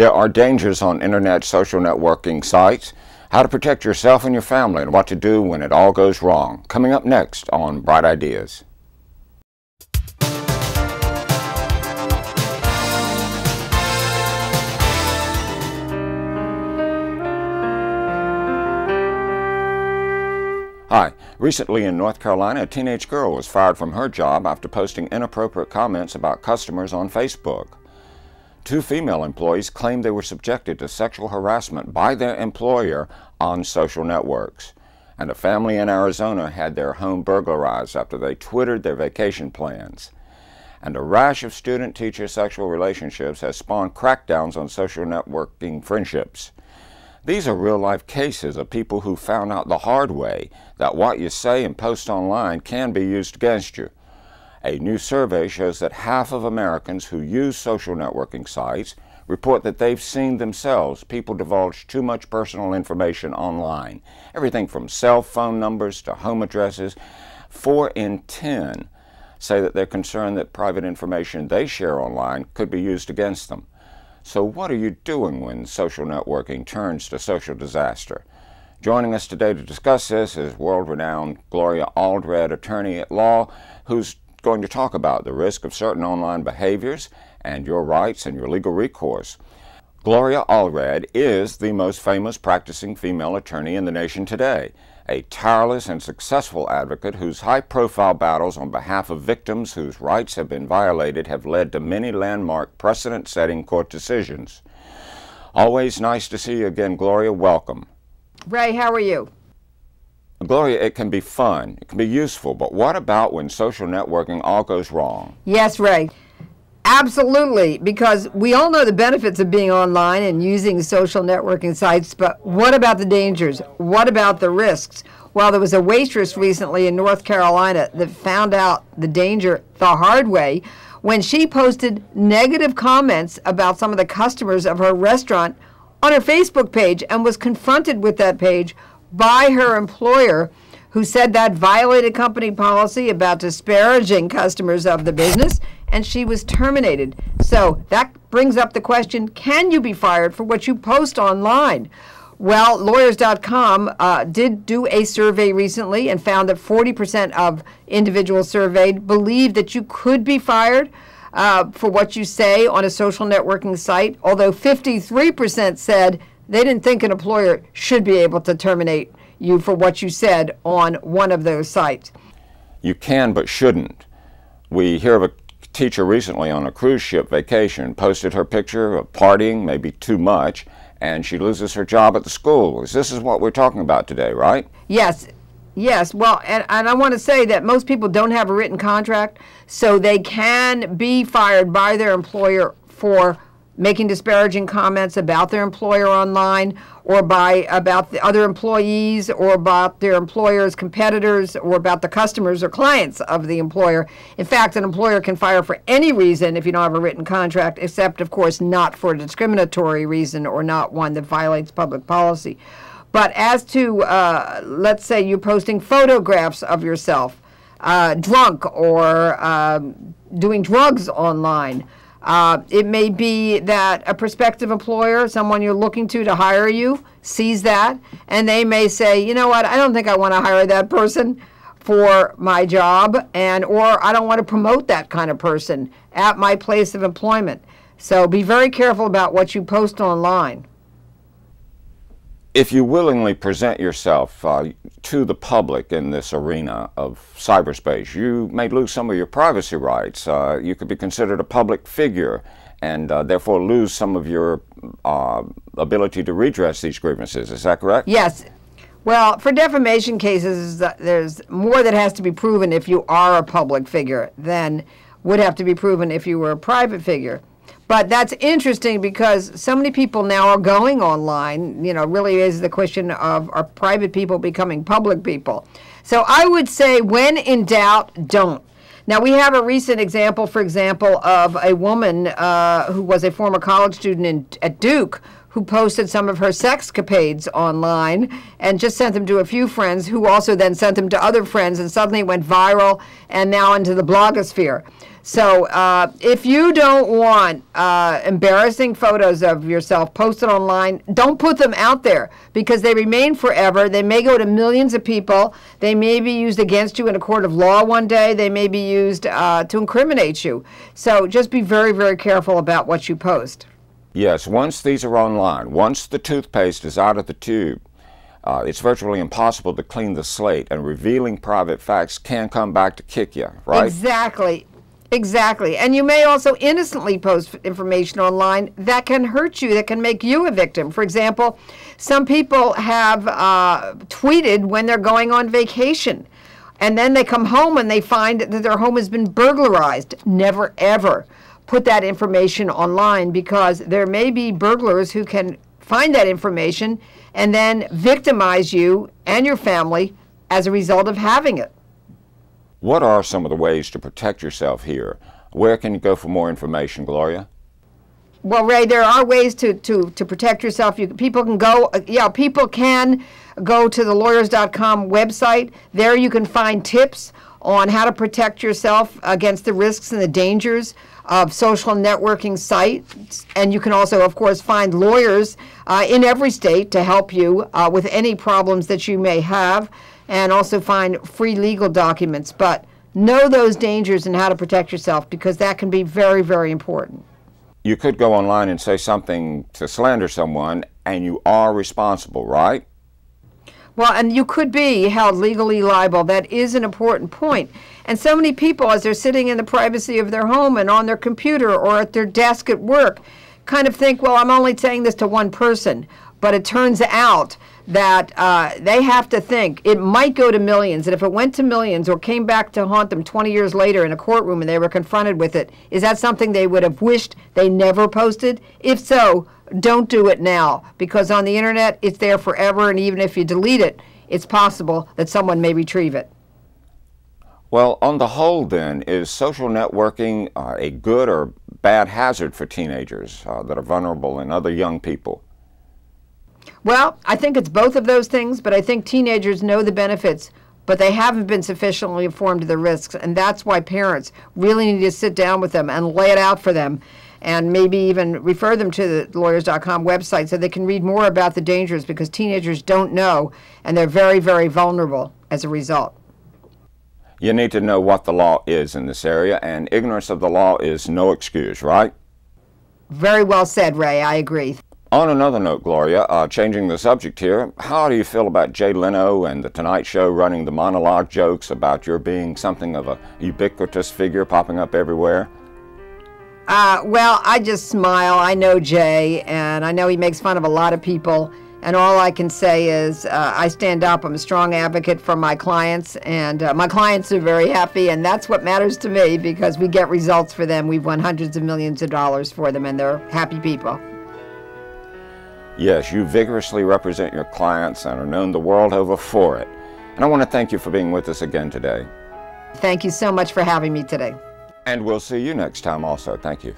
There are dangers on internet social networking sites, how to protect yourself and your family, and what to do when it all goes wrong. Coming up next on Bright Ideas. Hi. Recently in North Carolina, a teenage girl was fired from her job after posting inappropriate comments about customers on Facebook. 2 female employees claimed they were subjected to sexual harassment by their employer on social networks. And a family in Arizona had their home burglarized after they twittered their vacation plans. And a rash of student-teacher sexual relationships has spawned crackdowns on social networking friendships. These are real-life cases of people who found out the hard way that what you say and post online can be used against you. A new survey shows that half of Americans who use social networking sites report that they've seen themselves people divulge too much personal information online. Everything from cell phone numbers to home addresses. 4 in 10 say that they're concerned that private information they share online could be used against them. So what are you doing when social networking turns to social disaster? Joining us today to discuss this is world-renowned Gloria Allred, attorney at law, who's going to talk about the risk of certain online behaviors and your rights and your legal recourse. Gloria Allred is the most famous practicing female attorney in the nation today, a tireless and successful advocate whose high-profile battles on behalf of victims whose rights have been violated have led to many landmark precedent-setting court decisions. Always nice to see you again, Gloria. Welcome. Ray, how are you? Gloria, it can be fun, it can be useful, but what about when social networking all goes wrong? Yes, Ray. Absolutely, because we all know the benefits of being online and using social networking sites, but what about the dangers? What about the risks? Well, there was a waitress recently in North Carolina that found out the danger the hard way when she posted negative comments about some of the customers of her restaurant on her Facebook page and was confronted with that page by her employer, who said that violated company policy about disparaging customers of the business, and she was terminated. So that brings up the question, can you be fired for what you post online? Well, lawyers.com did do a survey recently and found that 40% of individuals surveyed believe that you could be fired for what you say on a social networking site, although 53% said they didn't think an employer should be able to terminate you for what you said on one of those sites. You can but shouldn't. We hear of a teacher recently on a cruise ship vacation, posted her picture of partying, maybe too much, and she loses her job at the school. This is what we're talking about today, right? Yes. Yes, well, and I want to say that most people don't have a written contract, so they can be fired by their employer for making disparaging comments about their employer online, or about the other employees, or about their employer's competitors, or about the customers or clients of the employer. In fact, an employer can fire for any reason if you don't have a written contract, except, of course, not for a discriminatory reason or not one that violates public policy. But as to, let's say you're posting photographs of yourself drunk or doing drugs online, it may be that a prospective employer, someone you're looking to hire you, sees that, and they may say, you know what, I don't think I want to hire that person for my job, or I don't want to promote that kind of person at my place of employment. So be very careful about what you post online. If you willingly present yourself to the public in this arena of cyberspace, you may lose some of your privacy rights. You could be considered a public figure and therefore lose some of your ability to redress these grievances. Is that correct? Yes. Well, for defamation cases, there's more that has to be proven if you are a public figure than would have to be proven if you were a private figure. But that's interesting because so many people now are going online. You know, really is the question of, are private people becoming public people? So I would say, when in doubt, don't. Now, we have a recent example, for example, of a woman who was a former college student at Duke, who posted some of her sexcapades online and just sent them to a few friends, who also then sent them to other friends, and suddenly went viral and now into the blogosphere. So if you don't want embarrassing photos of yourself posted online, don't put them out there, because they remain forever. They may go to millions of people. They may be used against you in a court of law one day. They may be used to incriminate you. So just be very, very careful about what you post. Yes, once these are online, once the toothpaste is out of the tube, it's virtually impossible to clean the slate, and revealing private facts can come back to kick you, right? Exactly. Exactly. And you may also innocently post information online that can hurt you, that can make you a victim. For example, some people have tweeted when they're going on vacation, and then they come home and they find that their home has been burglarized. Never, ever put that information online, because there may be burglars who can find that information and then victimize you and your family as a result of having it. What are some of the ways to protect yourself here? Where can you go for more information, Gloria? Well, Ray, there are ways to protect yourself. People can go to the lawyers.com website. There you can find tips on how to protect yourself against the risks and the dangers of social networking sites. And you can also, of course, find lawyers in every state to help you with any problems that you may have, and also find free legal documents. But know those dangers and how to protect yourself, because that can be very, very important. You could go online and say something to slander someone, and you are responsible, right? Well, and you could be held legally liable. That is an important point. And so many people, as they're sitting in the privacy of their home and on their computer or at their desk at work, kind of think, well, I'm only saying this to one person. But it turns out that they have to think it might go to millions. And if it went to millions or came back to haunt them 20 years later in a courtroom and they were confronted with it, is that something they would have wished they never posted? If so, don't do it now, because on the internet it's there forever, and even if you delete it, it's possible that someone may retrieve it. Well, on the whole then, is social networking a good or bad hazard for teenagers that are vulnerable and other young people? Well, I think it's both of those things, but I think teenagers know the benefits, but they haven't been sufficiently informed of the risks, and that's why parents really need to sit down with them and lay it out for them, and maybe even refer them to the lawyers.com website so they can read more about the dangers, because teenagers don't know, and they're very, very vulnerable as a result. You need to know what the law is in this area, and ignorance of the law is no excuse, right? Very well said, Ray. I agree. On another note, Gloria, changing the subject here, how do you feel about Jay Leno and The Tonight Show running the monologue jokes about your being something of a ubiquitous figure popping up everywhere? Well, I just smile. I know Jay, and I know he makes fun of a lot of people. And all I can say is I stand up. I'm a strong advocate for my clients, and my clients are very happy, and that's what matters to me, because we get results for them. We've won hundreds of millions of dollars for them, and they're happy people. Yes, you vigorously represent your clients and are known the world over for it. And I want to thank you for being with us again today. Thank you so much for having me today. And we'll see you next time also. Thank you.